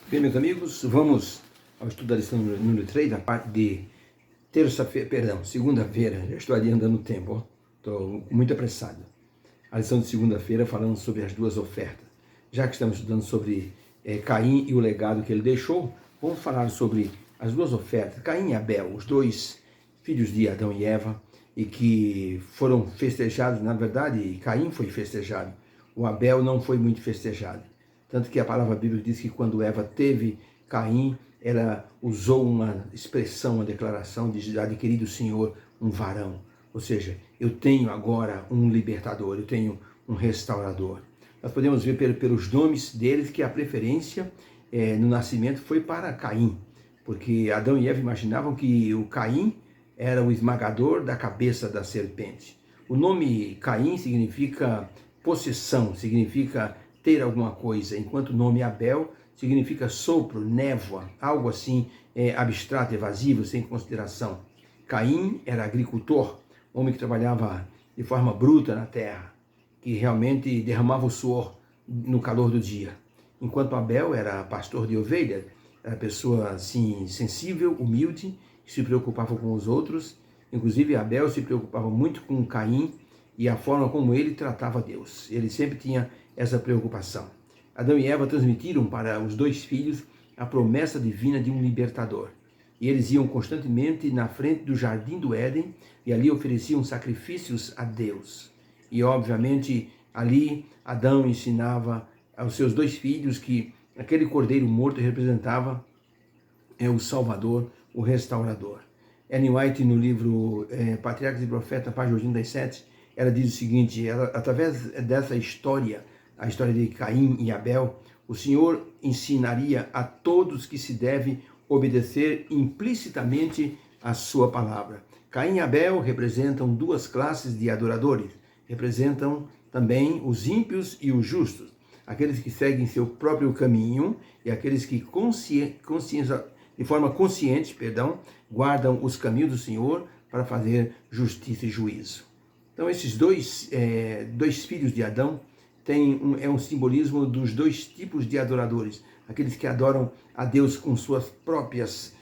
Bem, meus amigos, vamos ao estudo da lição número 3, da parte de segunda-feira. Já estou adiantando o tempo, estou muito apressado. A lição de segunda-feira falando sobre as duas ofertas. Já que estamos estudando sobre Caim e o legado que ele deixou, vamos falar sobre as duas ofertas, Caim e Abel, os dois filhos de Adão e Eva, e que foram festejados. Na verdade, Caim foi festejado, o Abel não foi muito festejado. Tanto que a palavra bíblica diz que quando Eva teve Caim, ela usou uma expressão, uma declaração de adquirir do Senhor um varão. Ou seja, eu tenho agora um libertador, eu tenho um restaurador. Nós podemos ver pelos nomes deles que a preferência no nascimento foi para Caim, porque Adão e Eva imaginavam que o Caim era o esmagador da cabeça da serpente. O nome Caim significa possessão, significa ter alguma coisa, enquanto o nome Abel significa sopro, névoa, algo assim abstrato, evasivo, sem consideração. Caim era agricultor, homem que trabalhava de forma bruta na terra, que realmente derramava o suor no calor do dia. Enquanto Abel era pastor de ovelhas, era pessoa assim sensível, humilde, que se preocupava com os outros. Inclusive Abel se preocupava muito com Caim e a forma como ele tratava Deus. Ele sempre tinha essa preocupação. Adão e Eva transmitiram para os dois filhos a promessa divina de um libertador. E eles iam constantemente na frente do jardim do Éden e ali ofereciam sacrifícios a Deus. E obviamente ali Adão ensinava aos seus dois filhos que aquele cordeiro morto representava o Salvador, o Restaurador. Ellen White, no livro Patriarcas e Profetas, página 87, ela diz o seguinte: através dessa história, a história de Caim e Abel, o Senhor ensinaria a todos que se deve obedecer implicitamente a sua palavra. Caim e Abel representam duas classes de adoradores, representam também os ímpios e os justos, aqueles que seguem seu próprio caminho e aqueles que de forma consciente, guardam os caminhos do Senhor para fazer justiça e juízo. Então esses dois filhos de Adão é um simbolismo dos dois tipos de adoradores, aqueles que adoram a Deus com suas próprias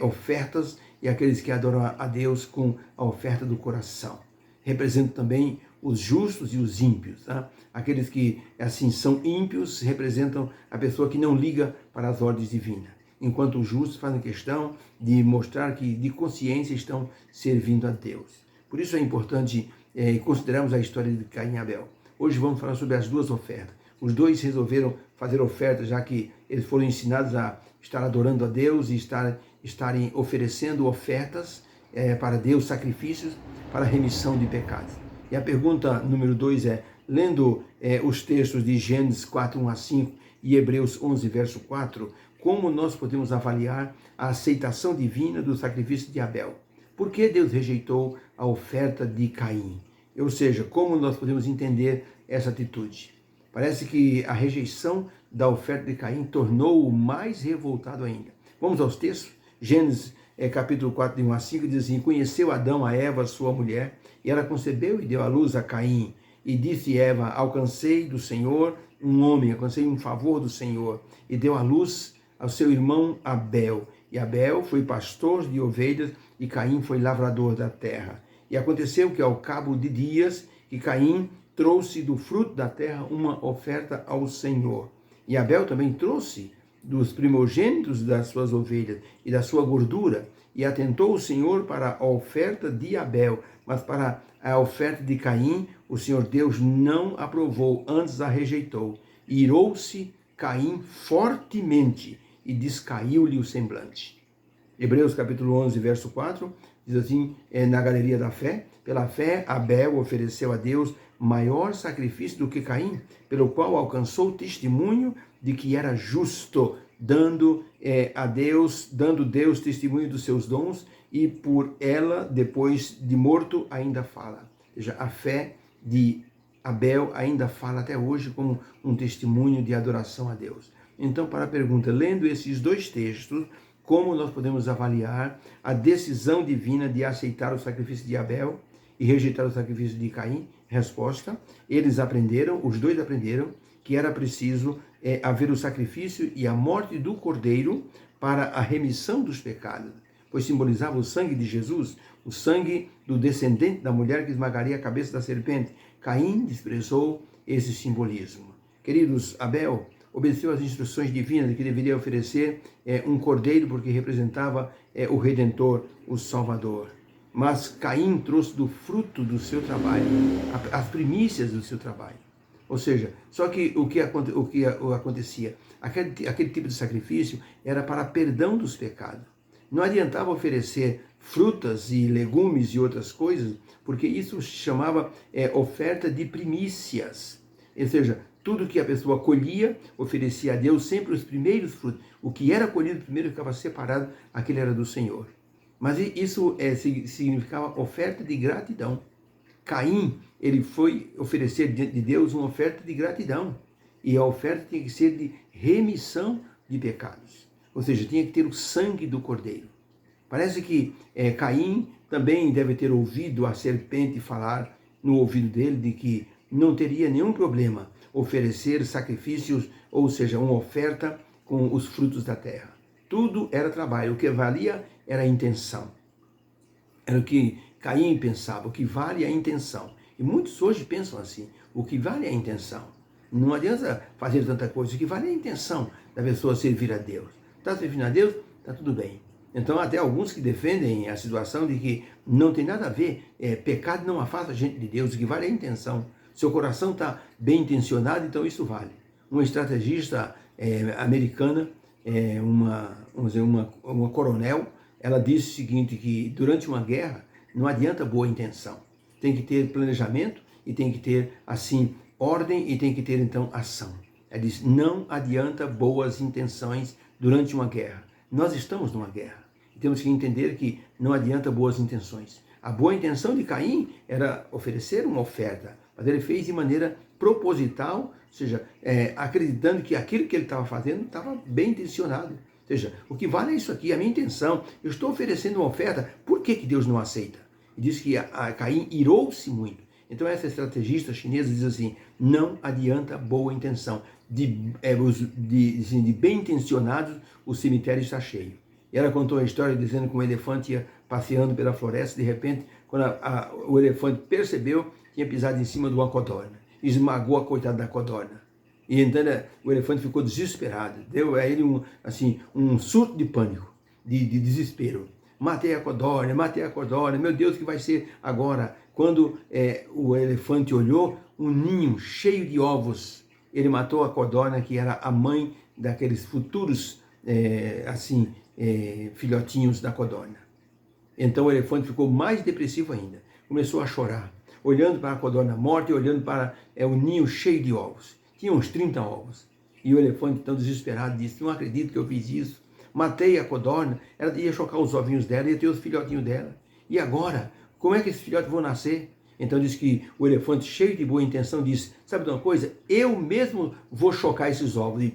ofertas e aqueles que adoram a Deus com a oferta do coração. Representam também os justos e os ímpios. Tá? Aqueles que assim são ímpios representam a pessoa que não liga para as ordens divinas, enquanto os justos fazem questão de mostrar que de consciência estão servindo a Deus. Por isso é importante considerarmos a história de Caim e Abel. Hoje vamos falar sobre as duas ofertas. Os dois resolveram fazer ofertas, já que eles foram ensinados a estar adorando a Deus e estarem oferecendo ofertas para Deus, sacrifícios para a remissão de pecados. E a pergunta número 2 é, lendo os textos de Gênesis 4, 1 a 5 e Hebreus 11, verso 4, como nós podemos avaliar a aceitação divina do sacrifício de Abel? Por que Deus rejeitou a oferta de Caim? Ou seja, como nós podemos entender essa atitude? Parece que a rejeição da oferta de Caim tornou-o mais revoltado ainda. Vamos aos textos? Gênesis capítulo 4, de 1 a 5, diz assim: conheceu Adão a Eva, sua mulher, e ela concebeu e deu à luz a Caim. E disse Eva: alcancei do Senhor um homem, alcancei um favor do Senhor. E deu à luz ao seu irmão Abel. E Abel foi pastor de ovelhas, e Caim foi lavrador da terra. E aconteceu que ao cabo de dias, que Caim trouxe do fruto da terra uma oferta ao Senhor. E Abel também trouxe dos primogênitos das suas ovelhas e da sua gordura. E atentou o Senhor para a oferta de Abel, mas para a oferta de Caim, o Senhor Deus não aprovou, antes a rejeitou. E irou-se Caim fortemente, e descaiu-lhe o semblante. Hebreus capítulo 11, verso 4, diz assim, na galeria da fé: pela fé Abel ofereceu a Deus maior sacrifício do que Caim, pelo qual alcançou o testemunho de que era justo, dando Deus testemunho dos seus dons, e por ela, depois de morto, ainda fala. Ou seja, a fé de Abel ainda fala até hoje como um testemunho de adoração a Deus. Então, para a pergunta, lendo esses dois textos, como nós podemos avaliar a decisão divina de aceitar o sacrifício de Abel e rejeitar o sacrifício de Caim? Resposta: eles aprenderam, os dois aprenderam, que era preciso haver o sacrifício e a morte do cordeiro para a remissão dos pecados, pois simbolizava o sangue de Jesus, o sangue do descendente da mulher que esmagaria a cabeça da serpente. Caim desprezou esse simbolismo. Queridos, Abel obedeceu às instruções divinas de que deveria oferecer um cordeiro porque representava o Redentor, o Salvador. Mas Caim trouxe do fruto do seu trabalho, as primícias do seu trabalho. Ou seja, só que o que acontecia? Aquele tipo de sacrifício era para perdão dos pecados. Não adiantava oferecer frutas e legumes e outras coisas, porque isso se chamava oferta de primícias. Ou seja, tudo que a pessoa colhia, oferecia a Deus sempre os primeiros frutos. O que era colhido primeiro ficava separado, aquele era do Senhor. Mas isso significava oferta de gratidão. Caim, ele foi oferecer diante de Deus uma oferta de gratidão. E a oferta tinha que ser de remissão de pecados. Ou seja, tinha que ter o sangue do cordeiro. Parece que Caim também deve ter ouvido a serpente falar no ouvido dele de que não teria nenhum problema oferecer sacrifícios, ou seja, uma oferta com os frutos da terra. Tudo era trabalho, o que valia era a intenção. Era o que Caim pensava, o que vale é a intenção. E muitos hoje pensam assim, o que vale é a intenção. Não adianta fazer tanta coisa, o que vale é a intenção da pessoa servir a Deus. Está servindo a Deus? Está tudo bem. Então, até alguns que defendem a situação de que não tem nada a ver, pecado não afasta a gente de Deus, o que vale é a intenção. Seu coração está bem intencionado, então isso vale. Uma estrategista americana, uma coronel, ela disse o seguinte, que durante uma guerra não adianta boa intenção. Tem que ter planejamento e tem que ter, assim, ordem e tem que ter, então, ação. Ela diz, não adianta boas intenções durante uma guerra. Nós estamos numa guerra. E temos que entender que não adianta boas intenções. A boa intenção de Caim era oferecer uma oferta, mas ele fez de maneira proposital, ou seja, acreditando que aquilo que ele estava fazendo estava bem intencionado. Ou seja, o que vale é isso aqui, a minha intenção. Eu estou oferecendo uma oferta, por que Deus não aceita? E diz que Caim irou-se muito. Então essa estrategista chinesa diz assim, não adianta boa intenção. De bem intencionados, o cemitério está cheio. E ela contou a história dizendo que um elefante ia passeando pela floresta, de repente, quando o elefante percebeu, tinha pisado em cima de uma codorna. Esmagou a coitada da codorna. E então o elefante ficou desesperado. Deu a ele um surto de pânico, de desespero. Matei a codorna, meu Deus, o que vai ser agora? Quando o elefante olhou, um ninho cheio de ovos. Ele matou a codorna, que era a mãe daqueles futuros, filhotinhos da codorna. Então o elefante ficou mais depressivo ainda. Começou a chorar, olhando para a codorna morta e olhando para o ninho cheio de ovos. Tinha uns 30 ovos. E o elefante, tão desesperado, disse, não acredito que eu fiz isso. Matei a codorna, ela ia chocar os ovinhos dela, ia ter os filhotinhos dela. E agora? Como é que esses filhotes vão nascer? Então diz que o elefante, cheio de boa intenção, disse, sabe de uma coisa? Eu mesmo vou chocar esses ovos. E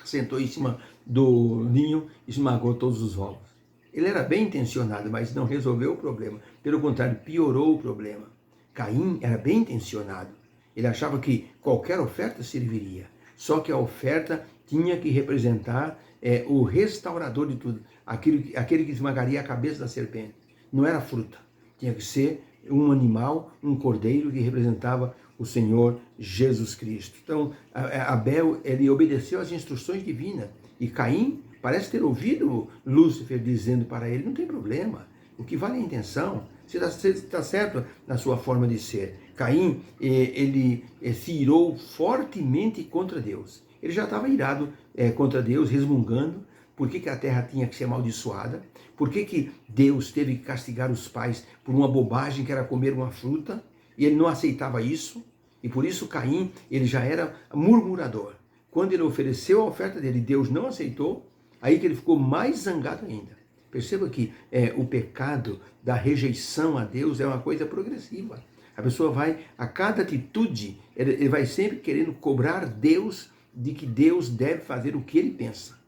sentou em cima do ninho e esmagou todos os ovos. Ele era bem intencionado, mas não resolveu o problema. Pelo contrário, piorou o problema. Caim era bem intencionado. Ele achava que qualquer oferta serviria. Só que a oferta tinha que representar o restaurador de tudo. Aquele que esmagaria a cabeça da serpente. Não era fruta. Tinha que ser um animal, um cordeiro que representava o Senhor Jesus Cristo. Então, Abel, ele obedeceu às instruções divinas. E Caim parece ter ouvido Lúcifer dizendo para ele, não tem problema, o que vale é a intenção, você está certo na sua forma de ser. Caim, ele se irou fortemente contra Deus. Ele já estava irado contra Deus, resmungando, por que a terra tinha que ser amaldiçoada, por que Deus teve que castigar os pais por uma bobagem que era comer uma fruta, e ele não aceitava isso, e por isso Caim, ele já era murmurador. Quando ele ofereceu a oferta dele, Deus não aceitou, aí que ele ficou mais zangado ainda. Perceba que o pecado da rejeição a Deus é uma coisa progressiva. A pessoa vai, a cada atitude, ele vai sempre querendo cobrar Deus de que Deus deve fazer o que ele pensa.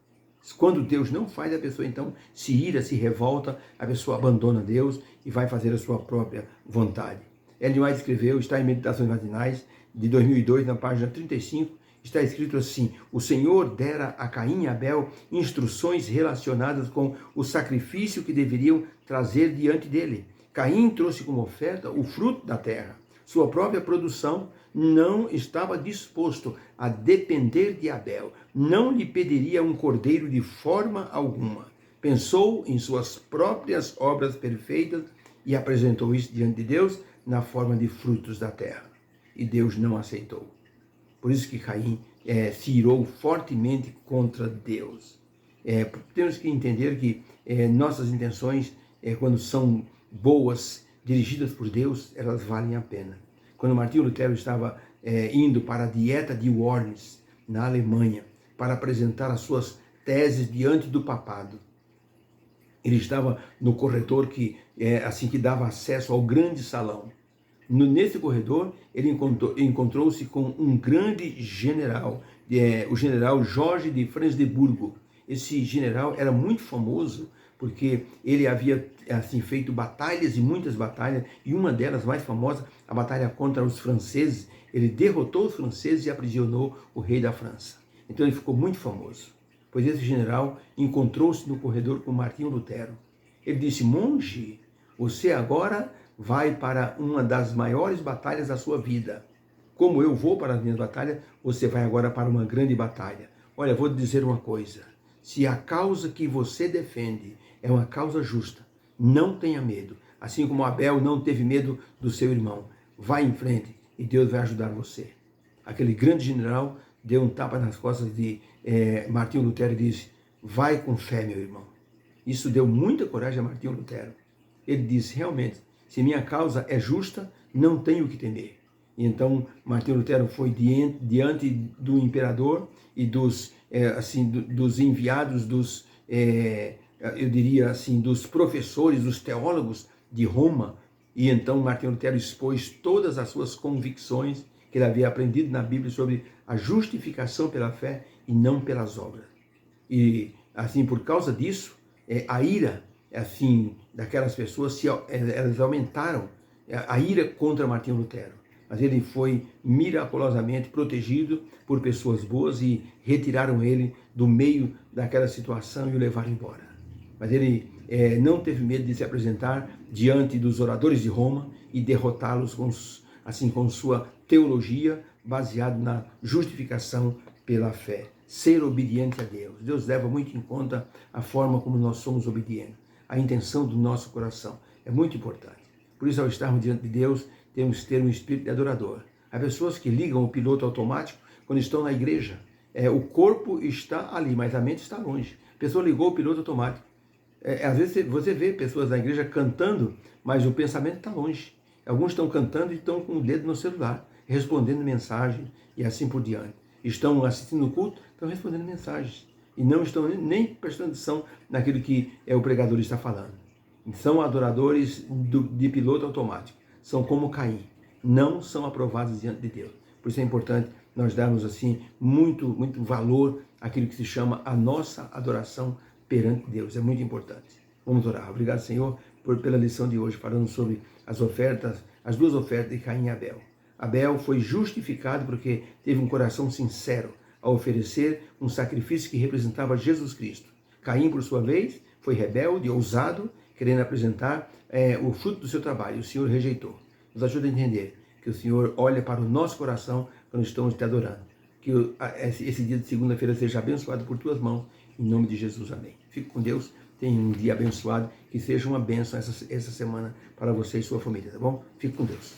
Quando Deus não faz, a pessoa então se ira, se revolta, a pessoa abandona Deus e vai fazer a sua própria vontade. Ellen White escreveu, está em Meditações Matinais, de 2002, na página 35, Está escrito assim: o Senhor dera a Caim e Abel instruções relacionadas com o sacrifício que deveriam trazer diante dele. Caim trouxe como oferta o fruto da terra. Sua própria produção, não estava disposto a depender de Abel. Não lhe pediria um cordeiro de forma alguma. Pensou em suas próprias obras perfeitas e apresentou isso diante de Deus na forma de frutos da terra. E Deus não aceitou. Por isso que Caim se irou fortemente contra Deus. Temos que entender que nossas intenções, quando são boas, dirigidas por Deus, elas valem a pena. Quando Martinho Lutero estava indo para a Dieta de Worms, na Alemanha, para apresentar as suas teses diante do papado, ele estava no corredor que dava acesso ao grande salão. Nesse corredor, ele encontrou-se com um grande general, o general Jorge de Frensdeburgo. Esse general era muito famoso porque ele havia feito batalhas e muitas batalhas, e uma delas mais famosa, a batalha contra os franceses. Ele derrotou os franceses e aprisionou o rei da França. Então ele ficou muito famoso, pois esse general encontrou-se no corredor com Martinho Lutero. Ele disse: monge, você agora vai para uma das maiores batalhas da sua vida. Como eu vou para as minhas batalhas, você vai agora para uma grande batalha. Olha, vou te dizer uma coisa. Se a causa que você defende é uma causa justa, não tenha medo. Assim como Abel não teve medo do seu irmão. Vá em frente e Deus vai ajudar você. Aquele grande general deu um tapa nas costas de Martinho Lutero e disse: vai com fé, meu irmão. Isso deu muita coragem a Martinho Lutero. Ele disse: realmente, se minha causa é justa, não tenho o que temer. E então Martinho Lutero foi diante do imperador e dos enviados, eu diria assim, dos professores, dos teólogos de Roma. E então Martinho Lutero expôs todas as suas convicções que ele havia aprendido na Bíblia sobre a justificação pela fé e não pelas obras. E assim, por causa disso, a ira daquelas pessoas, elas aumentaram a ira contra Martinho Lutero. Mas ele foi miraculosamente protegido por pessoas boas e retiraram ele do meio daquela situação e o levaram embora. Mas ele não teve medo de se apresentar diante dos oradores de Roma e derrotá-los com sua teologia baseada na justificação pela fé. Ser obediente a Deus. Deus leva muito em conta a forma como nós somos obedientes. A intenção do nosso coração é muito importante. Por isso, ao estarmos diante de Deus, temos que ter um espírito de adorador. Há pessoas que ligam o piloto automático quando estão na igreja. O corpo está ali, mas a mente está longe. A pessoa ligou o piloto automático. Às vezes você vê pessoas na igreja cantando, mas o pensamento está longe. Alguns estão cantando e estão com o dedo no celular, respondendo mensagens e assim por diante. Estão assistindo o culto, estão respondendo mensagens. E não estão nem prestando atenção naquilo que o pregador está falando. São adoradores de piloto automático. São como Caim. Não são aprovados diante de Deus. Por isso é importante nós darmos muito, muito valor àquilo que se chama a nossa adoração perante Deus. É muito importante. Vamos orar. Obrigado, Senhor, pela lição de hoje, falando sobre as duas ofertas de Caim e Abel. Abel foi justificado porque teve um coração sincero a oferecer um sacrifício que representava Jesus Cristo. Caim, por sua vez, foi rebelde, ousado, querendo apresentar o fruto do seu trabalho. O Senhor rejeitou. Nos ajuda a entender que o Senhor olha para o nosso coração quando estamos te adorando. Que esse dia de segunda-feira seja abençoado por tuas mãos. Em nome de Jesus, amém. Fique com Deus. Tenha um dia abençoado. Que seja uma bênção essa semana para você e sua família, tá bom? Fique com Deus.